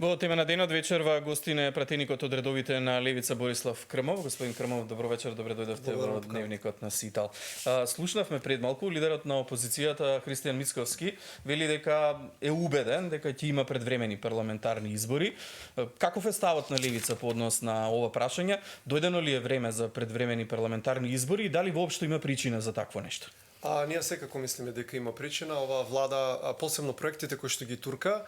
Во теме на денот вечерва гостин е пратеникот од редовите на Левица Борислав Крмов. Господин Крмов, добро вечер, добре дојдовте во дневникот на Ситал. Слушнавме пред малку лидерот на опозицијата Христијан Мицковски вели дека е убеден дека ќе има предвремени парламентарни избори. Каков е ставот на Левица по однос на ова прашање? Дојдено ли е време за предвремени парламентарни избори и дали воопшто има причина за такво нешто? Ние секако мислиме дека има причина. Ова влада, посебно проектите кои што ги турка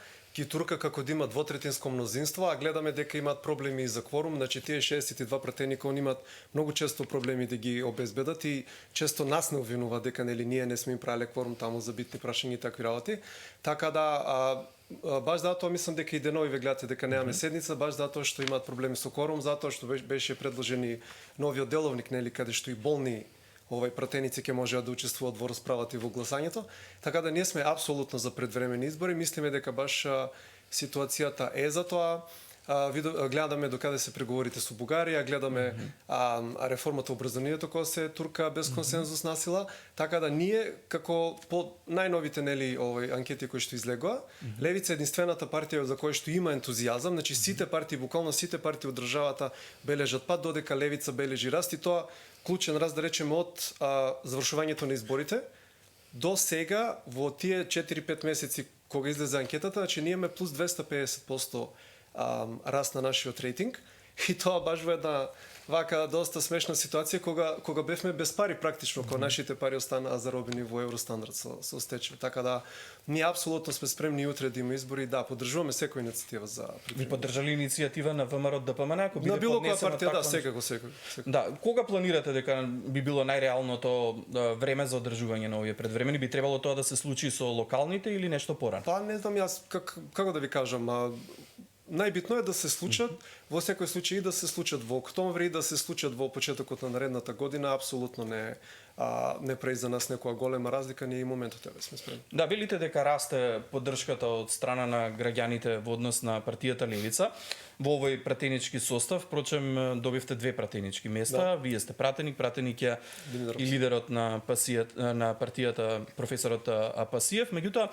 како да има двотретинско мнозинство, а гледаме дека имаат проблеми за кворум, значи тие 62 пратеника они имаат многу често проблеми да ги обезбедат и често нас не обвинува дека ние не сме им правеле кворум таму за битни прашања и такви работи. Така да баш затоа мислам дека и денови ве гледате дека немаме седница, баш затоа што имаат проблеми со кворум, затоа што беше предложени новиот деловник, каде што и болни пратеници ќе можеат да учествуваат во расправата и во гласањето. Така да ние сме апсолутно за предвремени избори. Мислиме дека баш ситуацијата е за тоа. Гледаме докаде се преговорите со Бугарија, гледаме реформата образованието која се турка без консензус насила. Така да ние како по најновите анкети кои што излегоа, Левица е единствената партија за која што има ентузијазам, значи сите партии, буквално сите партии од државата бележат пат, додека Левица бележи раст и тоа клучен раз да речеме од завршувањето на изборите до сега во тие 4-5 месеци кога излезе анкетата, значи ние имаме плюс 250% раст на нашиот рейтинг и тоа баш во една вака доста смешна ситуација кога бевме без пари практично, кога нашите пари останаа заробени во евростандард со стече. Така да ние апсолутно сме спремни утре да има избори, да поддржуваме секоја иницијатива за Ви поддржали иницијатива на ВМРО ДПМН ако биде на било која партија, да, секако. секако. Да, кога планирате дека би било најреалното време за одржување на овие предвремени? Би требало тоа да се случи со локалните или нешто порано? Па не знам јас како да ви кажам, најбитно е да се случат, во секој случај и да се случат во октомври, и да се случат во почетокот на наредната година, апсолутно не прави за нас некоја голема разлика, ние и моментот еве сме спремни. Да, велите дека расте поддршката од страна на граѓаните во однос на партијата Левица. Во овој пратенички состав, впрочем, добивте 2 пратенички места, да. Вие сте пратеник е и лидерот на партијата професорот Апасиев, меѓутоа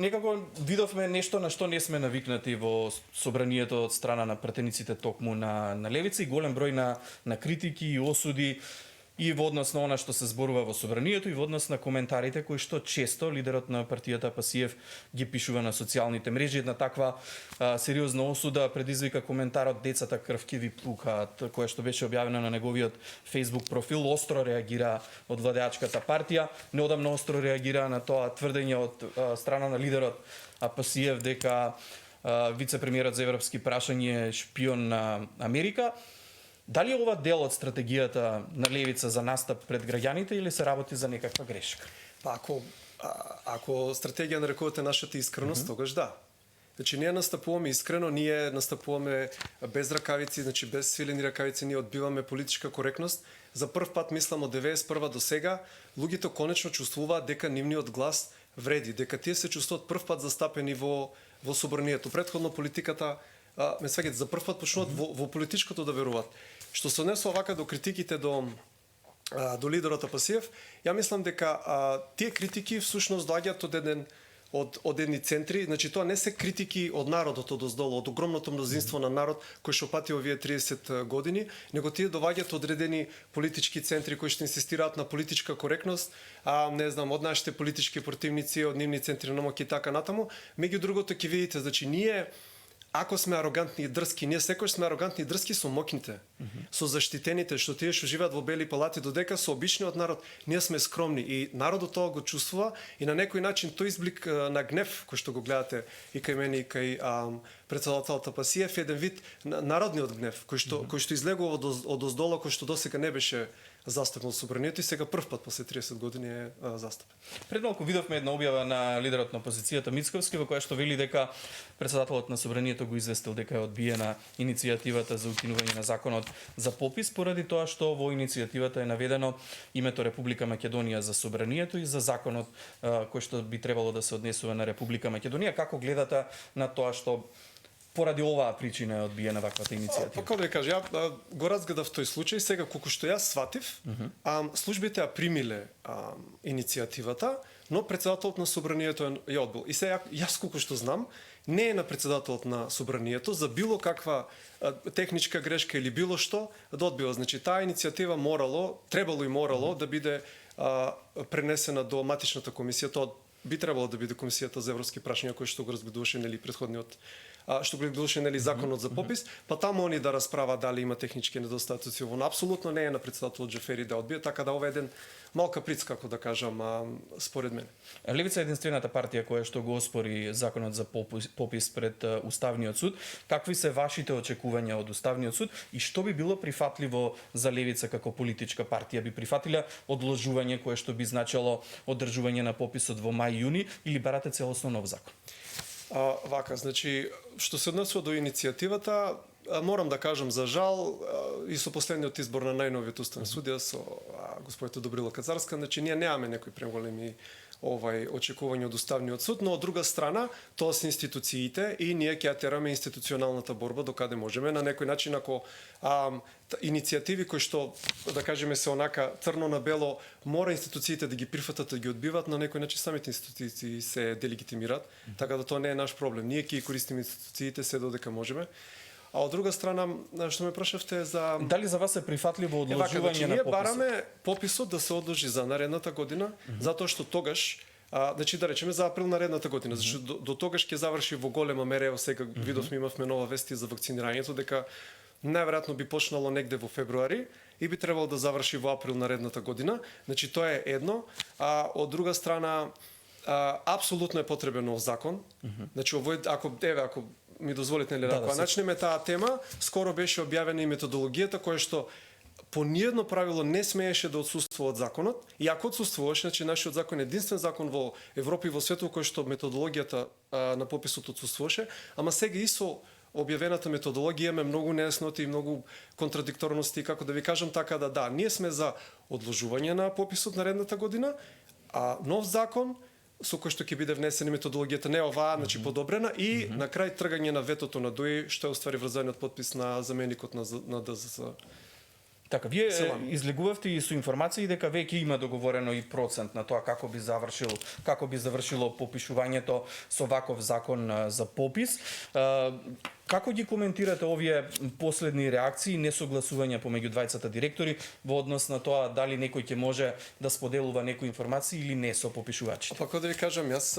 некако видовме нешто на што не сме навикнати во собранието од страна на пратениците токму на Левица и голем број на критики и осуди и во однос на она што се зборува во собранието и во однос на коментарите кои што често лидерот на партијата Пасиев ги пишува на социјалните мрежи. Една таква сериозна осуда предизвика коментарот "Децата крв ќе ви пукаат", која што беше објавена на неговиот Facebook профил. Остро реагира од владеачката партија, неодамно остро реагира на тоа тврдење од страна на лидерот Пасиев дека вице-премиерот за европски прашања е шпион на Америка. Дали ова дел од стратегијата на Левица за настап пред граѓаните или се работи за некаква грешка? Па ако стратегија нарекувате нашата искреност, тогаш да. Значи ние настапуваме искрено, ние настапуваме без ракавици, значи без свилени ракавици, ние одбиваме политичка коректност. За прв пат мислам од 91 до сега луѓето конечно чувствуваат дека нивниот глас вреди, дека тие се чувствуваат прв пат застапени во собранието. Претходно политиката за прв пат почнуваат во политичкото да веруваат. Што се однесува вака до критиките до лидерот Апасиев, ја мислам дека тие критики всушност доаѓаат од едни центри, значи тоа не се критики од народот одоздолу, од огромното мнозинство на народ кој што пати овие 30 години, него тие доаѓаат од одредени политички центри кои што инсистираат на политичка коректност, од нашите политички противници, од нивни центри на моќ и така натаму. Меѓу другото ќе видите, значи ние ако сме арогантни и дрски, ние секој сме арогантни и дрски со моќните, со заштитените, што тие што живеат во бели палати, додека со обичниот народ, ние сме скромни и народот тоа го чувствува и на некој начин тој изблик на гнев кој што го гледате и кај мене и кај претседателот Апасиев еден вид народниот гнев кој што излегува од оздола, кој што досега не беше застапен собранието и сега прв пат после 30 години е застапен. Пред малку видовме една објава на лидерот на опозицијата Мицковски во која што вели дека претседателот на собранието го известил дека е одбиена иницијативата за укинување на законот за попис поради тоа што во иницијативата е наведено името Република Македонија за собранието и за законот кој што би требало да се однесува на Република Македонија. Како гледате на тоа што поради оваа причина е одбиена ваквата иницијатива? Како да ви кажа, ја го разгледав тој случај, сега колку што јас сватив, службите ја примиле иницијативата, но претседателот на собранието ја одбил. И сега јас колку што знам, не е на председателот на собранието за било каква техничка грешка или било што да одбива. Значи таа иницијатива требало и морало да биде пренесена до матичната комисија. Тоа би требало да биде комисијата за европски прашања кој што го разгледуваше предходниот што го разгледуваше законот за попис, па таму они да расправа дали има технички недостатоци. Ово апсолутно не е на председателот Џефери да одбие, така да ова е еден мал каприц, како да кажам, според мене. Левица е единствената партија која што го оспори законот за попис пред Уставниот суд. Какви се вашите очекувања од Уставниот суд и што би било прифатливо за Левица како политичка партија? Би прифатиле одложување кое што би значило одржување на пописот во мај-јуни или барате целосно нов закон? Вака, значи, што се однесува до иницијативата, морам да кажам за жал и со последниот избор на најновиот уставен судија со господјата Добрила Кацарска, значи ние немаме некои преголеми очекувања од Уставниот суд, но од друга страна тоа се институциите и ние ќе ја тераме институционалната борба до каде можеме. На некој начин ако иницијативи кои што да кажеме се онака црно на бело мора институциите да ги прифатат да ги одбиват, на некој начин самите институции се делегитимираат, така да тоа не е наш проблем. Ние ќе користиме институциите се додека можеме. А од друга страна, што ме прашавте за дали за вас е прифатливо одложување значи, на ние пописот? бараме пописот да се одложи за наредната година, затоа што тогаш значи да речеме за април наредната година, зашто до тогаш ќе заврши во голема мера, сега видовме имавме нова вести за вакцинирањето дека најверојатно би почнало негде во февруари и би требало да заврши во април наредната година. Значи тоа е едно, а од друга страна апсолутно е потребен нов закон. Значи ако ми дозволите, нели, ако начнеме таа тема, скоро беше објавена и методологијата која што по ниедно правило не смееше да отсуствува од законот, и ако отсуствуваше, значи нашиот закон е единствен закон во Европа и во светот кој што методологијата на пописот отсуствуваше, ама сега и со објавената методологија имаме многу нејасноти и многу контрадикторности, како да ви кажам, така да, ние сме за одложување на пописот наредната година, а нов закон со кој што ќе биде внесена методологијата не оваа, значи подобрена и на крај тргање на ветото на ДОИ, што е уствари врзаниот подпис на заменикот на ДЗС. Така, вие излегувавте и со информации дека веќе има договорено и процент на тоа како би завршило попишувањето со ваков закон за попис. Како ги коментирате овие последни реакции, несогласувања помеѓу двајцата директори во однос на тоа дали некој ќе може да споделува некои информации или не со попишувачите? Па како да ви кажам, јас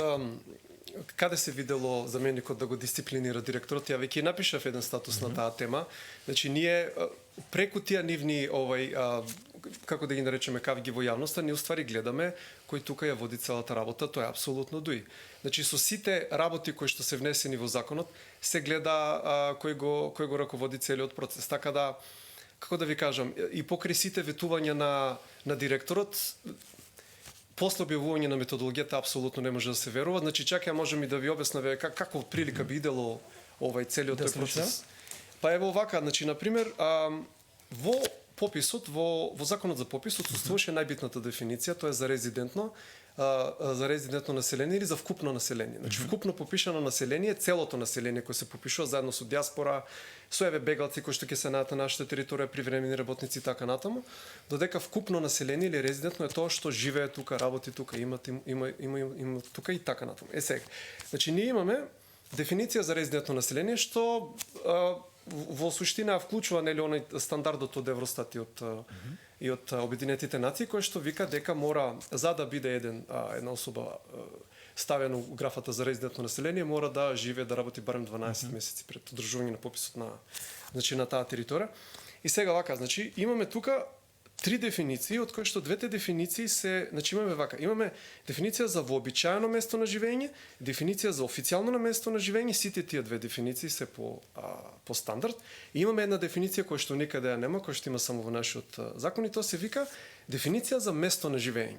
каде се видело заменикот да го дисциплинира директорот, ја веќе напишав еден статус на таа тема. Значи ние преку тие нивни како да ги наречеме кавги во јавноста, ние уствари гледаме кој тука ја води целата работа, тоа е апсолутно ДОИ. Значи со сите работи кои што се внесени во законот, се гледа кој го раководи целиот процес. Така да, како да ви кажам, и покрај сите ветувања на директорот, после објавување на методологијата апсолутно не може да се верува. Значи чак ја можам и да ви објаснам како прилика би идело целиот тој процес. Па ево вака, значи на пример, во пописот, во законот за попис отсутствуваше најбитната дефиниција, тоа е за резидентно население или за вкупно население. Значи вкупно попишано население, целото население кој се попишува заедно со диаспора, со бегалци кои што ќе се најдат на нашата територија, привремени работници и така натаму, додека вкупно население или резидентно е тоа што живее тука, работи тука, има тука и така натаму. Сега, значи ние имаме дефиниција за резидентно население што во суштина вклучува нели оној стандардот од Евростат и од Обединетите нации, кој што вика дека мора, за да биде една особа ставена у графата за резидентно население, мора да живее, да работи барем 12 месеци пред одржување на пописот на таа територија. И сега вака, значи имаме тука три дефиниции, од кои што двете дефиниции значи имаме дефиниција за вообичаено место на живење, дефиниција за официјално на место на живење, сите тие две дефиниции се по стандард. И имаме една дефиниција која што никаде ја нема, која што има само во нашиот закон, и тоа се вика дефиниција за место на живење.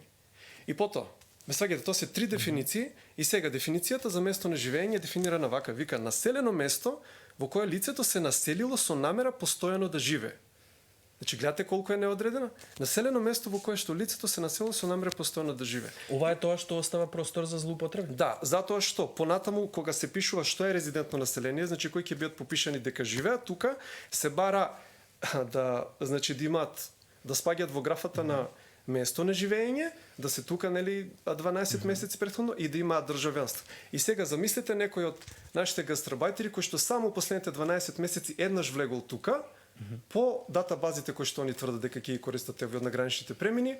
И потоа, сваѓате, тоа се три дефиниции, и сега дефиницијата за место на живење е дефинирана вака, вика населено место во кое лицето се населило со намера постојано да живее. Значи, гледате колку е неодредена? Населено место во кое што лицето се населило со намера постојано да живее. Ова е тоа што остава простор за злоупотреби? Да, затоа што понатаму кога се пишува што е резидентно население, значи кои ќе бидат попишани дека живеат тука, се бара да имаат да спаѓаат во графата место на живење, да се тука 12 месеци претходно и да имаат државјанство. И сега замислете некој од нашите гастарбајтери кој што само последните 12 месеци еднаш влегол тука, по датабазите кои што они тврдат дека ќе ги користат овие однаграничните премини,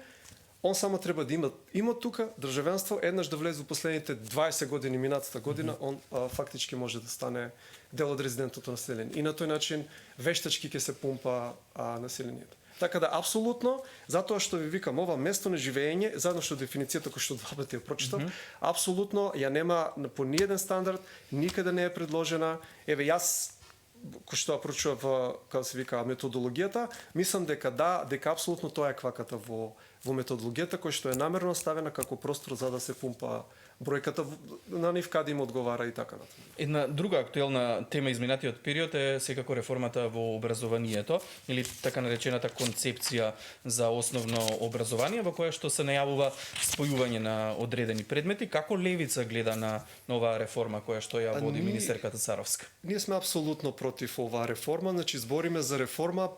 он само треба да има тука државјанство, еднаш да влезе во последните 20 години, минатата година, он фактички може да стане дел од резидентното население. И на тој начин вештачки ќе се пумпа населението. Така да, апсолутно, затоа што ви викам, ова место на живење, заедно што дефиницијата која што два пати ја прочитав, апсолутно ја нема по ниеден стандард, никаде не е предложена. Еве, јас кој што ја прочував, како се вика, методологијата, мислам дека дека апсолутно тоа е кваката во методологијата која што е намерно ставена како простор за да се пумпа бројката на нив каде им одговара и така натаму. Една друга актуелна тема изминатиот период е секако реформата во образованието или така наречената концепција за основно образование во која што се најавува спојување на одредени предмети. Како левица гледа на оваа реформа која што ја води министерката Царовска? Ние сме апсолутно против оваа реформа, значи збориме за реформа,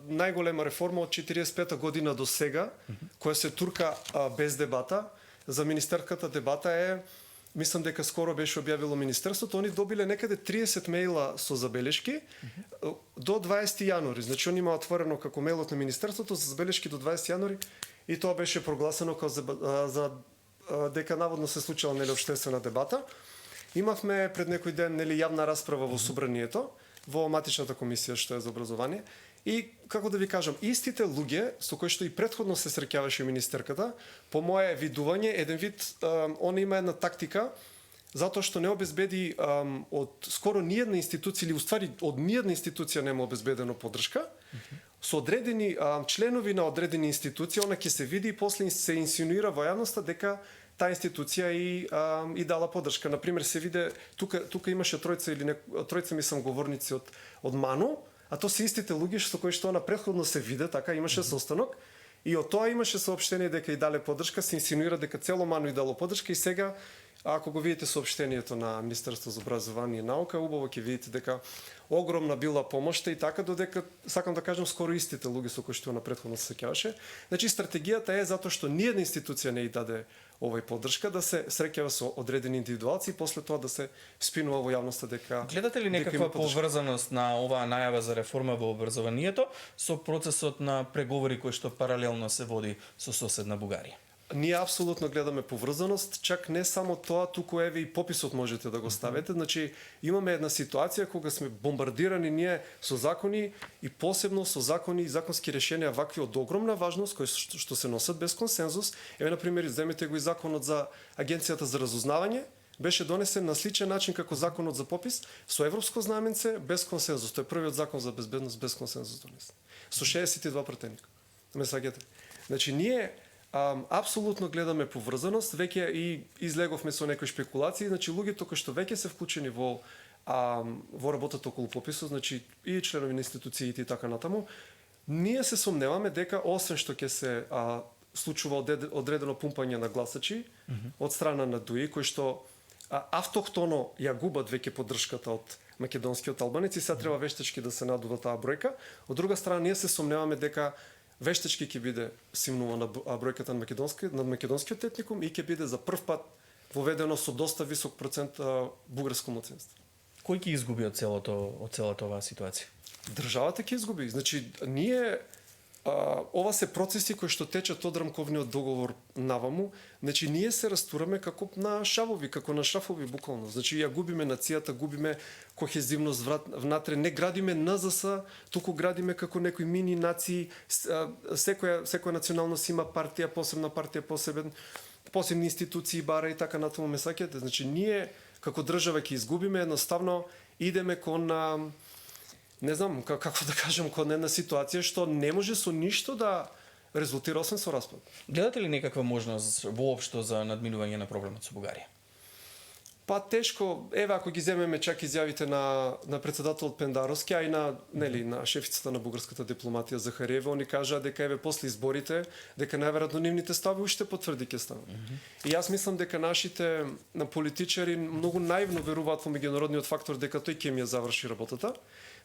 најголема реформа од 45-та година до сега, која се турка без дебата. За министерката дебата е, мислам дека скоро беше објавило министерството, они добиле некаде 30 мејла со забелешки до 20 јануари. Значи они има отворено како мејлот на министерството за забелешки до 20 јануари и тоа беше прогласено како за дека наводно се случила обштествена дебата. Имавме пред некој ден јавна расправа во собранието, во матичната комисија што е за образование. И, како да ви кажам, истите луѓе со кои што и претходно се среќаваше министерката, по мое видување, еден вид, он има една тактика, затоа што не обезбеди од скоро ниедна институција, или уствари од ниедна институција нема обезбедено поддршка, со одредени членови на одредени институции, она ќе се види и после се инсинуира во јавноста дека таа институција и дала поддршка. Например, се виде, тука имаше тројца мислам говорници од МАНУ, а то се истите луѓе со кои што на претходно се виде, така имаше состанок, и од тоа имаше соопштение дека и дале поддршка, се инсинуира дека цело МАНУ и дало поддршка и сега, ако го видите соопштението на Министерството за образование и наука, убаво ќе видите дека огромна била помошта и така додека, сакам да кажам, скоро истите луѓе со кои што на претходно се сеќаваше. Значи, стратегијата е затоа што ниедна институција не и даде овај поддршка, да се среќава со одредени индивидуалци и после тоа да се спинува во јавноста дека... Гледате ли некаква поврзаност на оваа најава за реформа во образованието со процесот на преговори кој што паралелно се води со соседна Бугарија? Ние апсолутно гледаме поврзаност, чак не само тоа, туку еве и пописот можете да го ставите. Значи, имаме една ситуација кога сме бомбардирани ние со закони и посебно со закони и законски решенија вакви од огромна важност, кои што се носат без консензус. Еве, например, земете го и законот за Агенцијата за разузнавање, беше донесен на сличен начин како законот за попис, со европско знаменце, без консензус. Тој е првиот закон за безбедност без консензус донесен. Со 62 пратеника. Ме саѓате. Значи, ние апсолутно гледаме поврзаност, веќе и излеговме со некои шпекулации, значи луѓето кои што веќе се вклучени во работата околу пописот, значи и членови на институциите и така натаму, ние се сомневаме дека освен што ќе се случува одредено пумпање на гласачи од страна на ДУИ, кои што автохтоно ја губат веќе поддршката од македонскиот албанеци, сега треба вештачки да се надува таа бројка. Од друга страна, ние се сомневаме дека вештачки ќе биде симнувана бројката на македонскиот етникум и ќе биде за прв пат воведено со доста висок процент бугарско малцинство. Кој ќе изгуби од целата оваа ситуација? Државата ќе изгуби. Значи, ние ова се процеси кои што течат од рамковниот договор наваму, значи ние се растураме како на шавови, како на шафови буквално. Значи ја губиме нацијата, губиме кохезивност внатре, не градиме НЗС, туку градиме како некои мини нации, секоја националност има партија, посебни институции, бара и така натаму, ме саќате. Значи ние како држава ќе изгубиме, едноставно идеме кон не знам како да кажам, кон една ситуација што не може со ништо да резултира освен со распад. Гледате ли некаква можност воопшто за надминување на проблемот со Бугарија? Па тешко, еве ако ги земеме чак изјавите на председателот Пендаровски, а и на шефицата на бугарската дипломатија Захариева, они кажаа дека еве после изборите дека најверојатно нивните стави уште потврди ќе стават. И јас мислам дека нашите политичари многу наивно веруваат во меѓународниот фактор дека тој ќе ја заврши работата.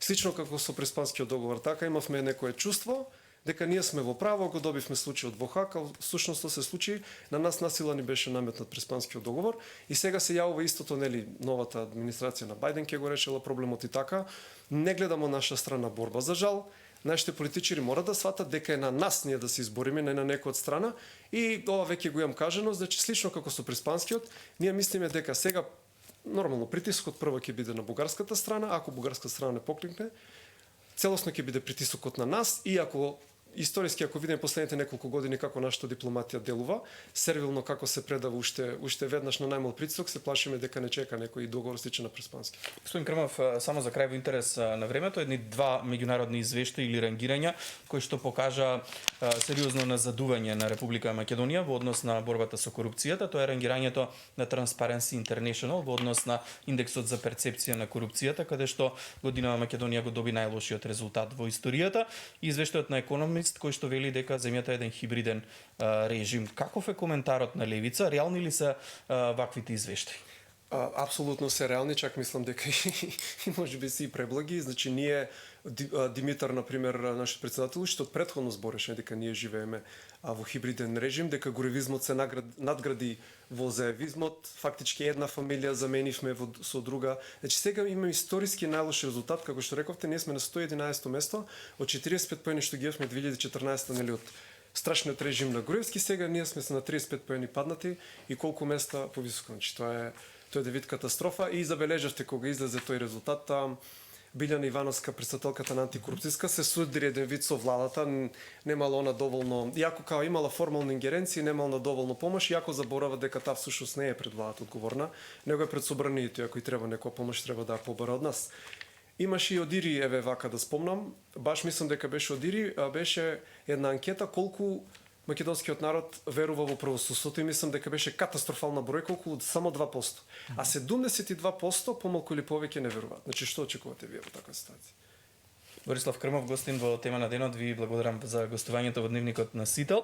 Слично како со Преспанскиот договор, така имавме некое чувство дека ние сме во право, го добивме случајот во ХАК, а всушност се случи, на нас насила ни беше наметнат Преспанскиот договор и сега се јавува истото, нели, новата администрација на Бајден ќе го решила проблемот и така. Не гледаме наша страна борба, за жал. Нашите политичари мора да сватат дека е на нас ние да се избориме, не на некој од страна. И ова веќе го имам кажано, значи слично како со Преспанскиот, ние мислиме дека сега нормално притискот прво ќе биде на бугарската страна, ако бугарската страна не покликне, целосно ќе биде притисокот на нас и ако историски ако видиме последните неколку години како нашата дипломатија делува, сервилно како се предава уште веднаш на најмал притисок, се плашиме дека не чека некој договор сличен на Преспански. Господин Крмов, само за крај во интерес на времето, едни два меѓународни извештаи или рангирања кои што покажа сериозно назадување на Република Македонија во однос на борбата со корупцијата. Тоа е рангирањето на Transparency International во однос на индексот за перцепција на корупцијата, каде што годинава Македонија го доби најлошиот резултат во историјата. И извештајот на Економист кој што вели дека земјата е еден хибриден режим. Каков е коментарот на левица? Реални ли се ваквите извештаи? Апсолутно се реални, чак мислам дека и може би си и преблаги. Значи ние Димитар, например, нашиот председател, што претходно збореше дека ние живееме во хибриден режим, дека горевизмот се надгради во заевизмот, фактички една фамилија заменивме со друга. Значи сега имаме историски најлош резултат, како што рековте, ние сме на 111 место од 45 поени што ги имавме 2014 нели од страшниот режим на Груевски, сега ние сме на 35 поени паднати и колку места повисоко. Значи тоа е вид катастрофа и забележавте кога излезе тој резултат, Билјана Ивановска, председателката на антикорупцијска, се судири еден вид со владата, немала она доволно, иако као имала формални ингеренции, немала доволно помош, иако заборава дека таа всушност не е пред владата одговорна, него е пред собранието, ако и треба некоја помош, треба да ја побара од нас. Имаше и одири, еве вака да спомнам, баш мислам дека беше одири, беше една анкета колку македонскиот народ верува во правосудството и мислам дека беше катастрофална бројка, околу само 2%. А 72% помалку или повеќе не веруваат. Значи што очекувате вие во таква ситуација? Борислав Крмов, гостин во тема на денот, ви благодарам за гостувањето во дневникот на Сител.